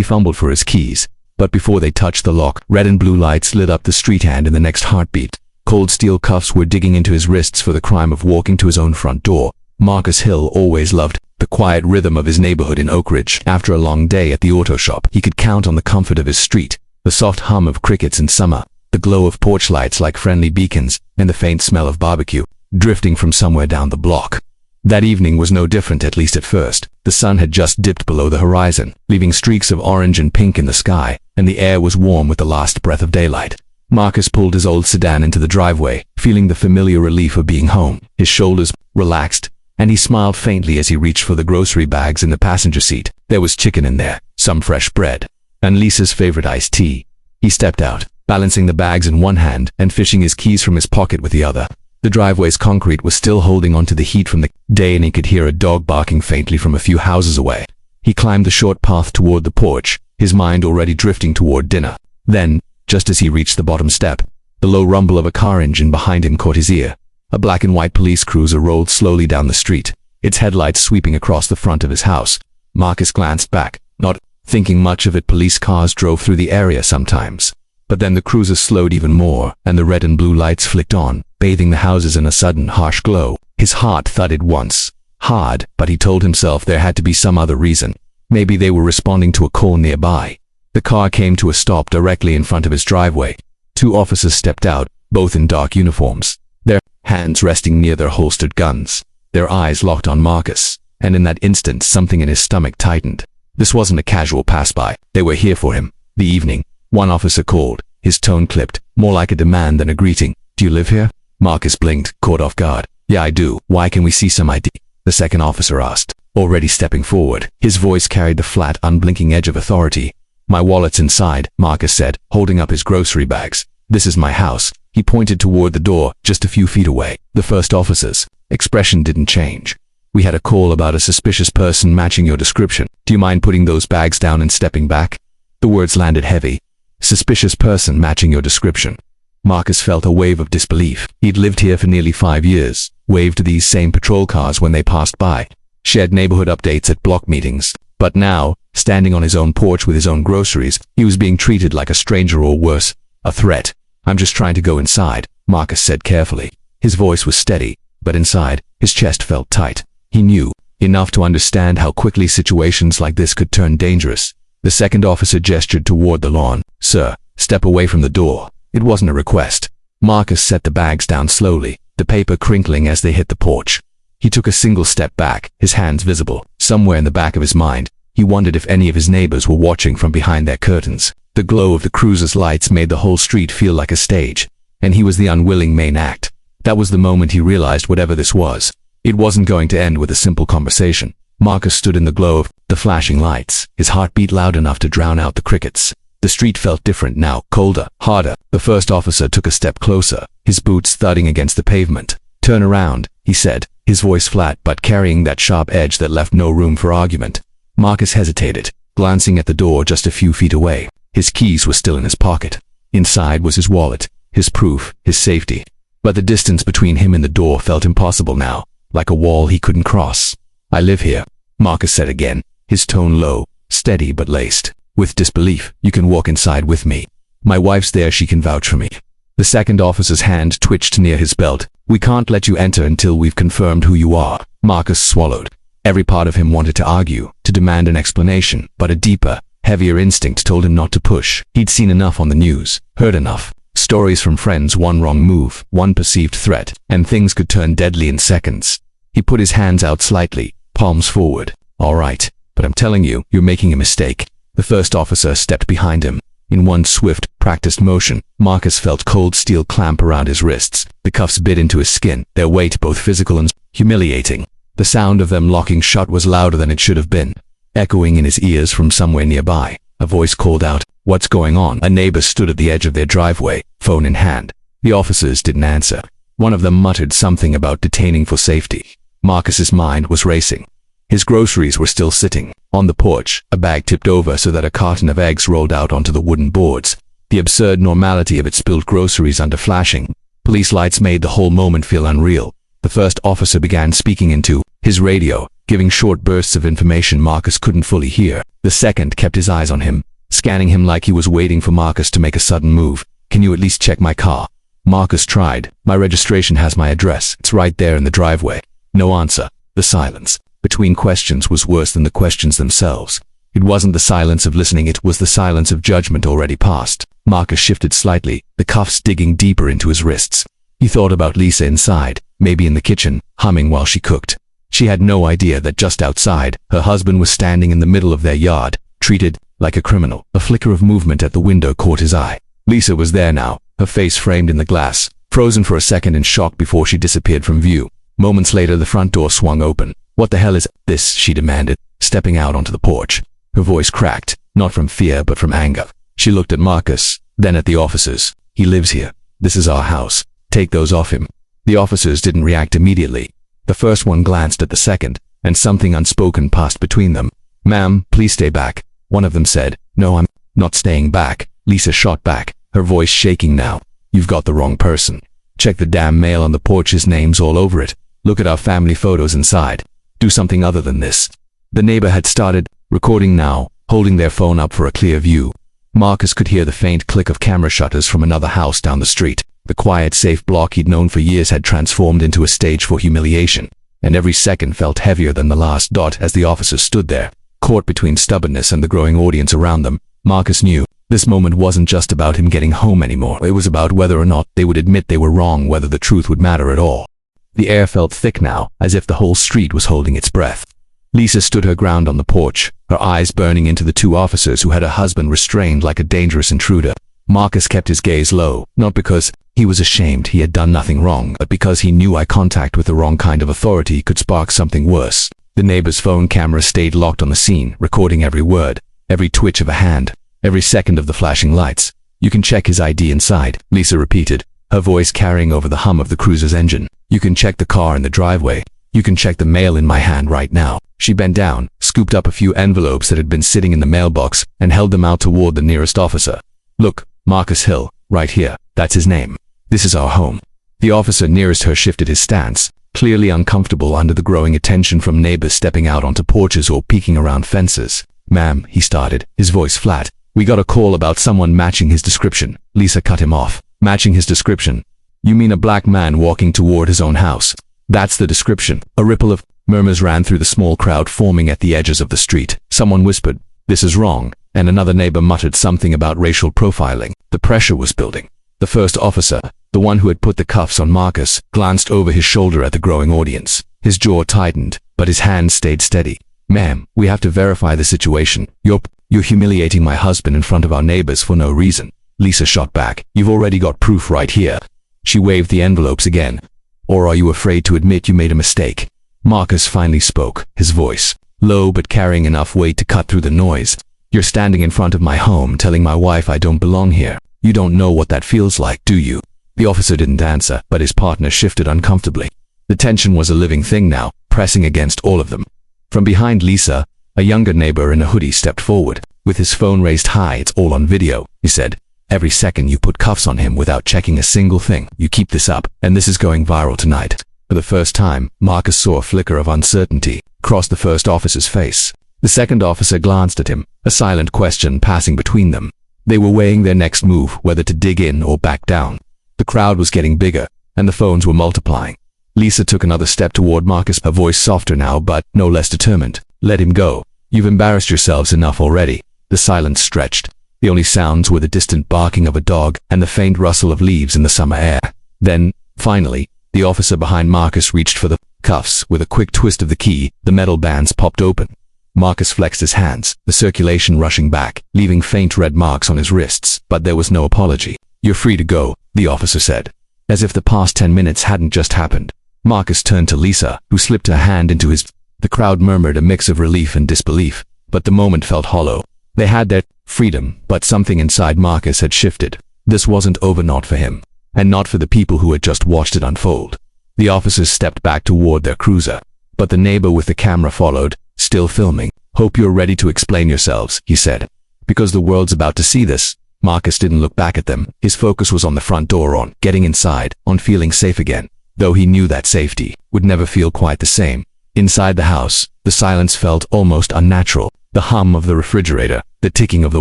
He fumbled for his keys, but before they touched the lock, red and blue lights lit up the street hand in the next heartbeat. Cold steel cuffs were digging into his wrists for the crime of walking to his own front door. Marcus Hill always loved the quiet rhythm of his neighborhood in Oak Ridge. After a long day at the auto shop, he could count on the comfort of his street, the soft hum of crickets in summer, the glow of porch lights like friendly beacons, and the faint smell of barbecue, drifting from somewhere down the block. That evening was no different, at least at first. The sun had just dipped below the horizon, leaving streaks of orange and pink in the sky, and the air was warm with the last breath of daylight. Marcus pulled his old sedan into the driveway, feeling the familiar relief of being home. His shoulders relaxed, and he smiled faintly as he reached for the grocery bags in the passenger seat. There was chicken in there, some fresh bread, and Lisa's favorite iced tea. He stepped out, balancing the bags in one hand and fishing his keys from his pocket with the other. The driveway's concrete was still holding onto the heat from the day, and he could hear a dog barking faintly from a few houses away. He climbed the short path toward the porch, his mind already drifting toward dinner. Then, just as he reached the bottom step, the low rumble of a car engine behind him caught his ear. A black and white police cruiser rolled slowly down the street, its headlights sweeping across the front of his house. Marcus glanced back, not thinking much of it. Police cars drove through the area sometimes. But then the cruiser slowed even more, and the red and blue lights flicked on, bathing the houses in a sudden harsh glow. His heart thudded once, hard, but he told himself there had to be some other reason. Maybe they were responding to a call nearby. The car came to a stop directly in front of his driveway. Two officers stepped out, both in dark uniforms, their hands resting near their holstered guns. Their eyes locked on Marcus, and in that instant something in his stomach tightened. This wasn't a casual pass-by. They were here for him. The evening. One officer called, his tone clipped, more like a demand than a greeting. "Do you live here?" Marcus blinked, caught off guard. "Yeah, I do. Why, can we see some ID?" the second officer asked, already stepping forward. His voice carried the flat, unblinking edge of authority. "My wallet's inside," Marcus said, holding up his grocery bags. "This is my house." He pointed toward the door, just a few feet away. The first officer's expression didn't change. "We had a call about a suspicious person matching your description. Do you mind putting those bags down and stepping back?" The words landed heavy. Suspicious person matching your description. Marcus felt a wave of disbelief. He'd lived here for nearly 5 years, waved to these same patrol cars when they passed by, shared neighborhood updates at block meetings. But now, standing on his own porch with his own groceries, he was being treated like a stranger, or worse, a threat. "I'm just trying to go inside," Marcus said carefully. His voice was steady, but inside, his chest felt tight. He knew enough to understand how quickly situations like this could turn dangerous. The second officer gestured toward the lawn. "Sir, step away from the door." It wasn't a request. Marcus set the bags down slowly, the paper crinkling as they hit the porch. He took a single step back, his hands visible. Somewhere in the back of his mind, he wondered if any of his neighbors were watching from behind their curtains. The glow of the cruiser's lights made the whole street feel like a stage, and he was the unwilling main act. That was the moment he realized whatever this was, it wasn't going to end with a simple conversation. Marcus stood in the glow of the flashing lights, his heart beat loud enough to drown out the crickets. The street felt different now, colder, harder. The first officer took a step closer, his boots thudding against the pavement. "Turn around," he said, his voice flat but carrying that sharp edge that left no room for argument. Marcus hesitated, glancing at the door just a few feet away. His keys were still in his pocket. Inside was his wallet, his proof, his safety. But the distance between him and the door felt impossible now, like a wall he couldn't cross. "I live here," Marcus said again, his tone low, steady but laced with disbelief. "You can walk inside with me. My wife's there, she can vouch for me." The second officer's hand twitched near his belt. "We can't let you enter until we've confirmed who you are." Marcus swallowed. Every part of him wanted to argue, to demand an explanation, but a deeper, heavier instinct told him not to push. He'd seen enough on the news, heard enough. Stories from friends, one wrong move, one perceived threat, and things could turn deadly in seconds. He put his hands out slightly, palms forward. "All right, but I'm telling you, you're making a mistake." The first officer stepped behind him. In one swift, practiced motion, Marcus felt cold steel clamp around his wrists. The cuffs bit into his skin, their weight both physical and humiliating. The sound of them locking shut was louder than it should have been, echoing in his ears from somewhere nearby. A voice called out, "What's going on?" A neighbor stood at the edge of their driveway, phone in hand. The officers didn't answer. One of them muttered something about detaining for safety. Marcus's mind was racing. His groceries were still sitting on the porch, a bag tipped over so that a carton of eggs rolled out onto the wooden boards. The absurd normality of it spilled groceries under flashing police lights made the whole moment feel unreal. The first officer began speaking into his radio, giving short bursts of information Marcus couldn't fully hear. The second kept his eyes on him, scanning him like he was waiting for Marcus to make a sudden move. "Can you at least check my car?" Marcus tried. "My registration has my address. It's right there in the driveway." No answer. The silence between questions was worse than the questions themselves. It wasn't the silence of listening, it was the silence of judgment already past. Marcus shifted slightly, the cuffs digging deeper into his wrists. He thought about Lisa inside, maybe in the kitchen, humming while she cooked. She had no idea that just outside, her husband was standing in the middle of their yard, treated like a criminal. A flicker of movement at the window caught his eye. Lisa was there now, her face framed in the glass, frozen for a second in shock before she disappeared from view. Moments later, the front door swung open. "What the hell is this?" she demanded, stepping out onto the porch. Her voice cracked, not from fear but from anger. She looked at Marcus, then at the officers. "He lives here. This is our house. Take those off him." The officers didn't react immediately. The first one glanced at the second, and something unspoken passed between them. "Ma'am, please stay back," one of them said. "No, I'm not staying back," Lisa shot back, her voice shaking now. "You've got the wrong person. Check the damn mail on the porch, his name's all over it. Look at our family photos inside. Do something other than this." The neighbor had started recording now, holding their phone up for a clear view. Marcus could hear the faint click of camera shutters from another house down the street. The quiet, safe block he'd known for years had transformed into a stage for humiliation, and every second felt heavier than the last dot as the officers stood there, caught between stubbornness and the growing audience around them. Marcus knew this moment wasn't just about him getting home anymore. It was about whether or not they would admit they were wrong, whether the truth would matter at all. The air felt thick now, as if the whole street was holding its breath. Lisa stood her ground on the porch, her eyes burning into the two officers who had her husband restrained like a dangerous intruder. Marcus kept his gaze low, not because he was ashamed he had done nothing wrong, but because he knew eye contact with the wrong kind of authority could spark something worse. The neighbor's phone camera stayed locked on the scene, recording every word, every twitch of a hand, every second of the flashing lights. "You can check his ID inside," Lisa repeated, her voice carrying over the hum of the cruiser's engine. "You can check the car in the driveway. You can check the mail in my hand right now." She bent down, scooped up a few envelopes that had been sitting in the mailbox, and held them out toward the nearest officer. "Look, Marcus Hill, right here. That's his name. This is our home." The officer nearest her shifted his stance, clearly uncomfortable under the growing attention from neighbors stepping out onto porches or peeking around fences. "Ma'am," he started, his voice flat. "We got a call about someone matching his description." Lisa cut him off. "Matching his description? You mean a black man walking toward his own house? That's the description." A ripple of murmurs ran through the small crowd forming at the edges of the street. Someone whispered, "This is wrong," and another neighbor muttered something about racial profiling. The pressure was building. The first officer, the one who had put the cuffs on Marcus, glanced over his shoulder at the growing audience. His jaw tightened, but his hand stayed steady. "Ma'am, we have to verify the situation. You're humiliating my husband in front of our neighbors for no reason." Lisa shot back. "You've already got proof right here." She waved the envelopes again. "Or are you afraid to admit you made a mistake?" Marcus finally spoke, his voice low but carrying enough weight to cut through the noise. "You're standing in front of my home telling my wife I don't belong here. You don't know what that feels like, do you?" The officer didn't answer, but his partner shifted uncomfortably. The tension was a living thing now, pressing against all of them. From behind Lisa, a younger neighbor in a hoodie stepped forward. With his phone raised high, "It's all on video," he said. "Every second you put cuffs on him without checking a single thing. You keep this up, and this is going viral tonight." For the first time, Marcus saw a flicker of uncertainty cross the first officer's face. The second officer glanced at him, a silent question passing between them. They were weighing their next move, whether to dig in or back down. The crowd was getting bigger, and the phones were multiplying. Lisa took another step toward Marcus, her voice softer now but no less determined. "Let him go. You've embarrassed yourselves enough already." The silence stretched. The only sounds were the distant barking of a dog and the faint rustle of leaves in the summer air. Then, finally, the officer behind Marcus reached for the cuffs. With a quick twist of the key, the metal bands popped open. Marcus flexed his hands, the circulation rushing back, leaving faint red marks on his wrists, but there was no apology. "You're free to go," the officer said, as if the past 10 minutes hadn't just happened. Marcus turned to Lisa, who slipped her hand into his. The crowd murmured a mix of relief and disbelief, but the moment felt hollow. They had their freedom, but something inside Marcus had shifted. This wasn't over, not for him, and not for the people who had just watched it unfold. The officers stepped back toward their cruiser, but the neighbor with the camera followed, still filming. "Hope you're ready to explain yourselves," he said. "Because the world's about to see this." Marcus didn't look back at them. His focus was on the front door, on getting inside, on feeling safe again, though he knew that safety would never feel quite the same. Inside the house, the silence felt almost unnatural. The hum of the refrigerator, the ticking of the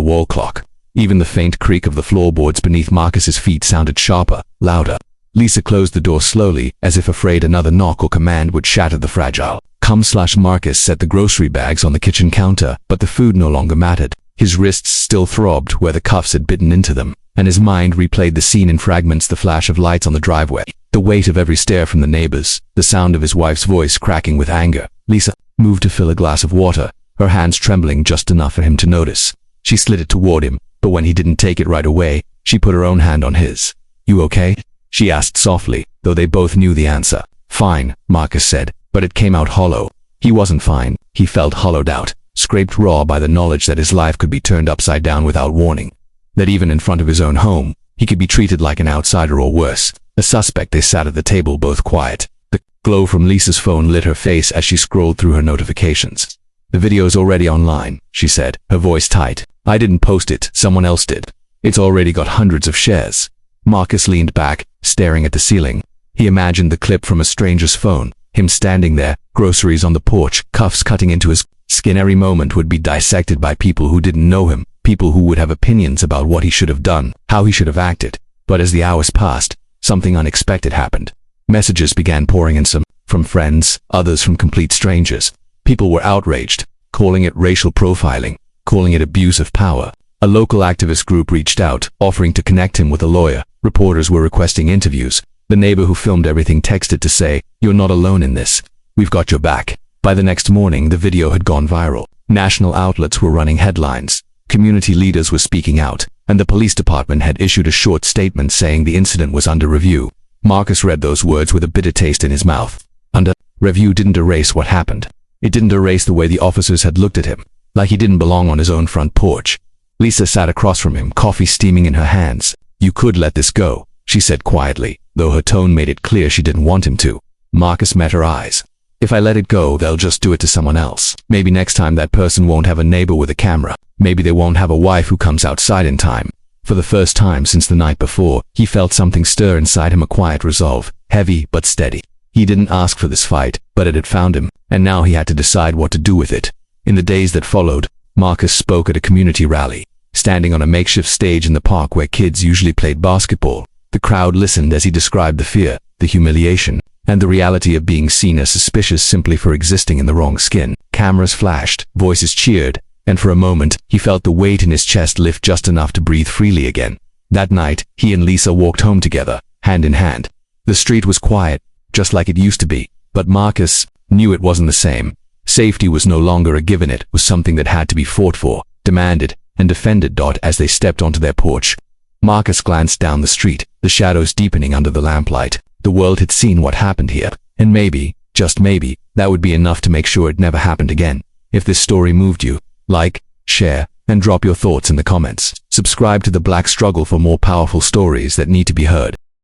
wall clock, even the faint creak of the floorboards beneath Marcus's feet sounded sharper, louder. Lisa closed the door slowly, as if afraid another knock or command would shatter the fragile. Marcus set the grocery bags on the kitchen counter, but the food no longer mattered. His wrists still throbbed where the cuffs had bitten into them, and his mind replayed the scene in fragments, the flash of lights on the driveway, the weight of every stare from the neighbors, the sound of his wife's voice cracking with anger. Lisa moved to fill a glass of water, her hands trembling just enough for him to notice. She slid it toward him, but when he didn't take it right away, she put her own hand on his. "You okay?" she asked softly, though they both knew the answer. "Fine," Marcus said, but it came out hollow. He wasn't fine. He felt hollowed out, scraped raw by the knowledge that his life could be turned upside down without warning. That even in front of his own home, he could be treated like an outsider or worse, a suspect. They sat at the table, both quiet. The glow from Lisa's phone lit her face as she scrolled through her notifications. "The video's already online," she said, her voice tight. "I didn't post it, someone else did. It's already got hundreds of shares." Marcus leaned back, staring at the ceiling. He imagined the clip from a stranger's phone, him standing there, groceries on the porch, cuffs cutting into his skin. Every moment would be dissected by people who didn't know him, people who would have opinions about what he should have done, how he should have acted. But as the hours passed, something unexpected happened. Messages began pouring in, some from friends, others from complete strangers. People were outraged, calling it racial profiling, calling it abuse of power. A local activist group reached out, offering to connect him with a lawyer. Reporters were requesting interviews. The neighbor who filmed everything texted to say, "You're not alone in this. We've got your back." By the next morning, the video had gone viral. National outlets were running headlines. Community leaders were speaking out, and the police department had issued a short statement saying the incident was under review. Marcus read those words with a bitter taste in his mouth. Under review didn't erase what happened. It didn't erase the way the officers had looked at him, like he didn't belong on his own front porch. Lisa sat across from him, coffee steaming in her hands. "You could let this go," she said quietly, though her tone made it clear she didn't want him to. Marcus met her eyes. "If I let it go, they'll just do it to someone else. Maybe next time that person won't have a neighbor with a camera. Maybe they won't have a wife who comes outside in time." For the first time since the night before, he felt something stir inside him, a quiet resolve, heavy but steady. He didn't ask for this fight, but it had found him, and now he had to decide what to do with it. In the days that followed, Marcus spoke at a community rally, standing on a makeshift stage in the park where kids usually played basketball. The crowd listened as he described the fear, the humiliation, and the reality of being seen as suspicious simply for existing in the wrong skin. Cameras flashed, voices cheered, and for a moment, he felt the weight in his chest lift just enough to breathe freely again. That night, he and Lisa walked home together, hand in hand. The street was quiet, just like it used to be, but Marcus knew it wasn't the same. Safety was no longer a given, it was something that had to be fought for, demanded, and defended. As they stepped onto their porch, Marcus glanced down the street, the shadows deepening under the lamplight. The world had seen what happened here, and maybe, just maybe, that would be enough to make sure it never happened again. If this story moved you, like, share, and drop your thoughts in the comments. Subscribe to The Black Struggle for more powerful stories that need to be heard.